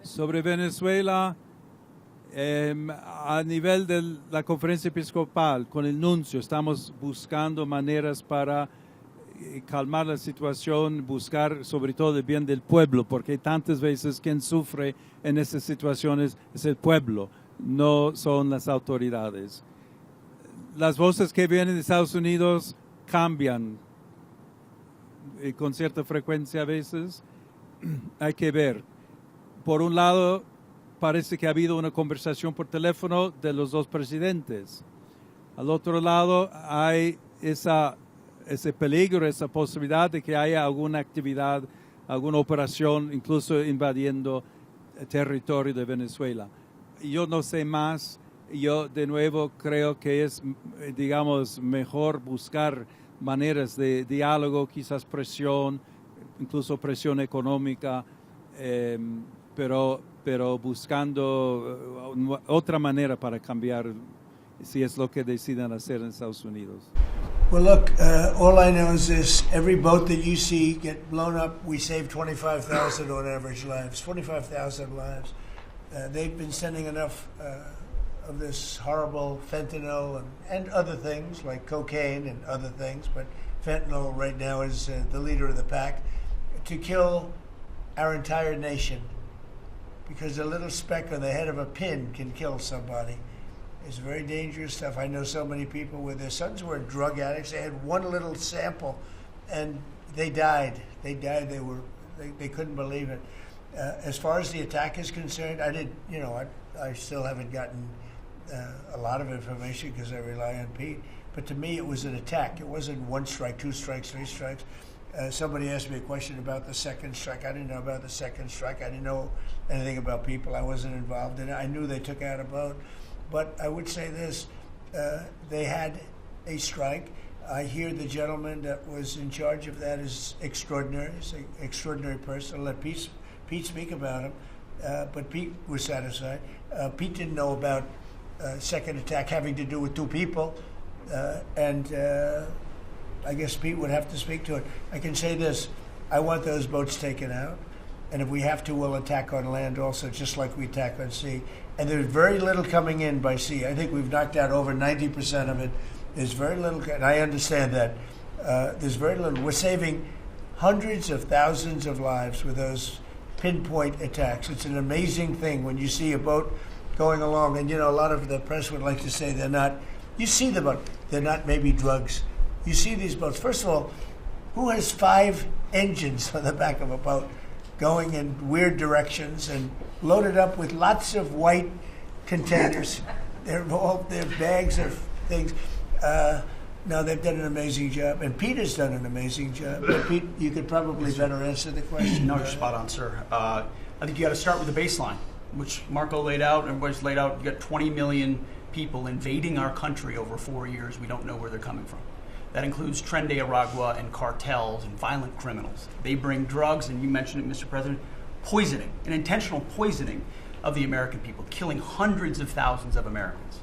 Sobre Venezuela, a nivel de la conferencia episcopal, con el nuncio, estamos buscando maneras para calmar la situación, buscar sobre todo el bien del pueblo, porque tantas veces quien sufre en estas situaciones es el pueblo, no son las autoridades. Las voces que vienen de Estados Unidos cambian con cierta frecuencia a veces. Hay que ver. Por un lado, parece que ha habido una conversación por teléfono de los dos presidentes. Al otro lado, hay ese peligro, esa posibilidad de que haya alguna actividad, alguna operación, incluso invadiendo el territorio de Venezuela. Yo no sé más. Yo, de nuevo, creo que es, digamos, mejor buscar maneras de diálogo, quizás presión, incluso presión económica, pero buscando otra manera para cambiar, si es lo que decidan hacer en Estados Unidos. Well, look, all I know is this. Every boat that you see get blown up, we save 25,000 on average lives, 25,000 lives. They've been sending enough of this horrible fentanyl and other things like cocaine and other things, but fentanyl right now is the leader of the pack, to kill our entire nation, because a little speck on the head of a pin can kill somebody. It's very dangerous stuff. I know so many people where their sons were drug addicts. They had one little sample and they died. They couldn't believe it. As far as the attack is concerned, I still haven't gotten a lot of information because I rely on Pete. But to me, it was an attack. It wasn't one strike, two strikes, three strikes. Somebody asked me a question about the second strike. I didn't know about the second strike. I didn't know anything about people. I wasn't involved in it. I knew they took out a boat. But I would say this, they had a strike. I hear the gentleman that was in charge of that is extraordinary. He's an extraordinary person. I'll let Pete speak about him. But Pete was satisfied. Pete didn't know about second attack having to do with two people. I guess Pete would have to speak to it. I can say this, I want those boats taken out. And if we have to, we'll attack on land also, just like we attack on sea. And there's very little coming in by sea. I think we've knocked out over 90% of it. There's very little, and I understand that. There's very little. We're saving hundreds of thousands of lives with those pinpoint attacks. It's an amazing thing when you see a boat going along, and a lot of the press would like to say they're not. You see the boat. They're not maybe drugs. You see these boats. First of all, who has 5 engines on the back of a boat going in weird directions and loaded up with lots of white containers? They're bags of things. No, they've done an amazing job, and Pete has done an amazing job. But Pete, you could probably better answer the question. No, you're spot on, sir. I think you got to start with the baseline, which Marco laid out, everybody's laid out. You got 20 million people invading our country over 4 years. We don't know where they're coming from. That includes Tren de Aragua and cartels and violent criminals. They bring drugs, and you mentioned it, Mr. President, poisoning, an intentional poisoning of the American people, killing hundreds of thousands of Americans.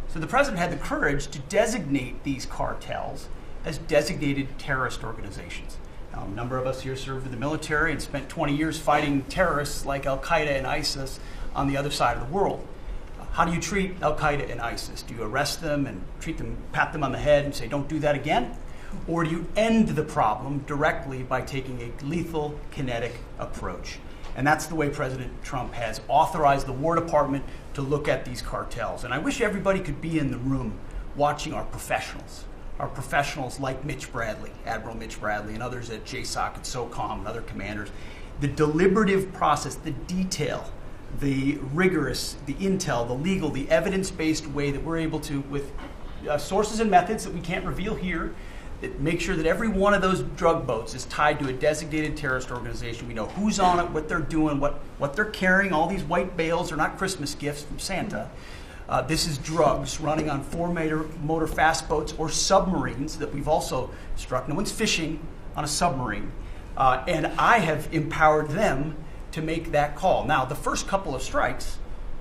So the president had the courage to designate these cartels as designated terrorist organizations. Now, a number of us here served in the military and spent 20 years fighting terrorists like Al-Qaeda and ISIS on the other side of the world. How do you treat Al-Qaeda and ISIS? Do you arrest them and treat them, pat them on the head and say, don't do that again? Or do you end the problem directly by taking a lethal, kinetic approach? And that's the way President Trump has authorized the War Department to look at these cartels. And I wish everybody could be in the room watching our professionals like Mitch Bradley, Admiral Mitch Bradley, and others at JSOC and SOCOM and other commanders. The deliberative process, the detail, the rigorous, the intel, the legal, the evidence-based way that we're able to, with sources and methods that we can't reveal here, that make sure that every one of those drug boats is tied to a designated terrorist organization. We know who's on it, what they're doing, what they're carrying. All these white bales are not Christmas gifts from Santa. This is drugs running on 4-motor fast boats or submarines that we've also struck. No one's fishing on a submarine. And I have empowered them to make that call. Now, the first couple of strikes,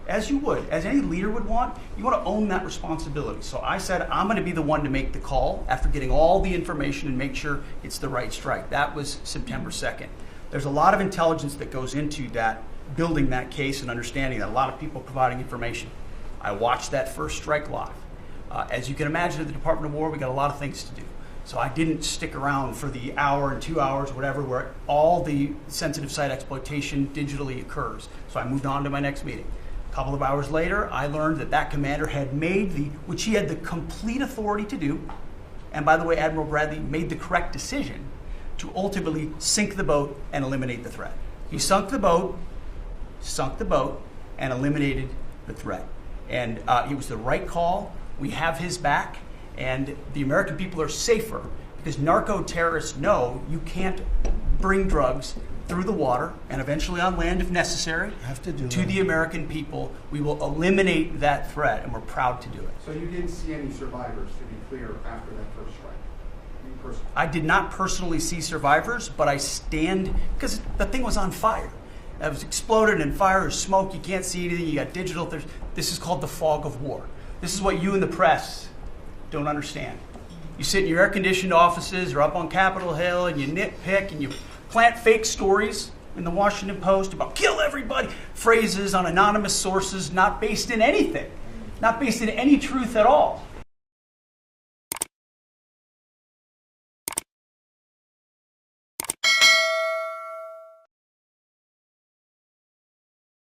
as you would, as any leader would want, you want to own that responsibility. So I said, I'm going to be the one to make the call after getting all the information and make sure it's the right strike. That was September 2nd. There's a lot of intelligence that goes into that building that case and understanding that a lot of people providing information. I watched that first strike live. As you can imagine, at the Department of War, we got a lot of things to do. So I didn't stick around for the hour and 2 hours, whatever, where all the sensitive site exploitation digitally occurs. So I moved on to my next meeting. A couple of hours later, I learned that that commander had made which he had the complete authority to do, and by the way, Admiral Bradley made the correct decision to ultimately sink the boat and eliminate the threat. He sunk the boat, and eliminated the threat. And it was the right call. We have his back, and the American people are safer because narco-terrorists know you can't bring drugs through the water and eventually on land if necessary to the American people. We will eliminate that threat, and we're proud to do it. So you didn't see any survivors, to be clear, after that first strike? You personally? I did not personally see survivors, but I stand, because the thing was on fire. It was exploded and fire and smoke. You can't see anything. You got digital. This is called the fog of war. This is what you in the press don't understand. You sit in your air-conditioned offices or up on Capitol Hill and you nitpick and you plant fake stories in the Washington Post about kill everybody, phrases on anonymous sources not based in anything, not based in any truth at all.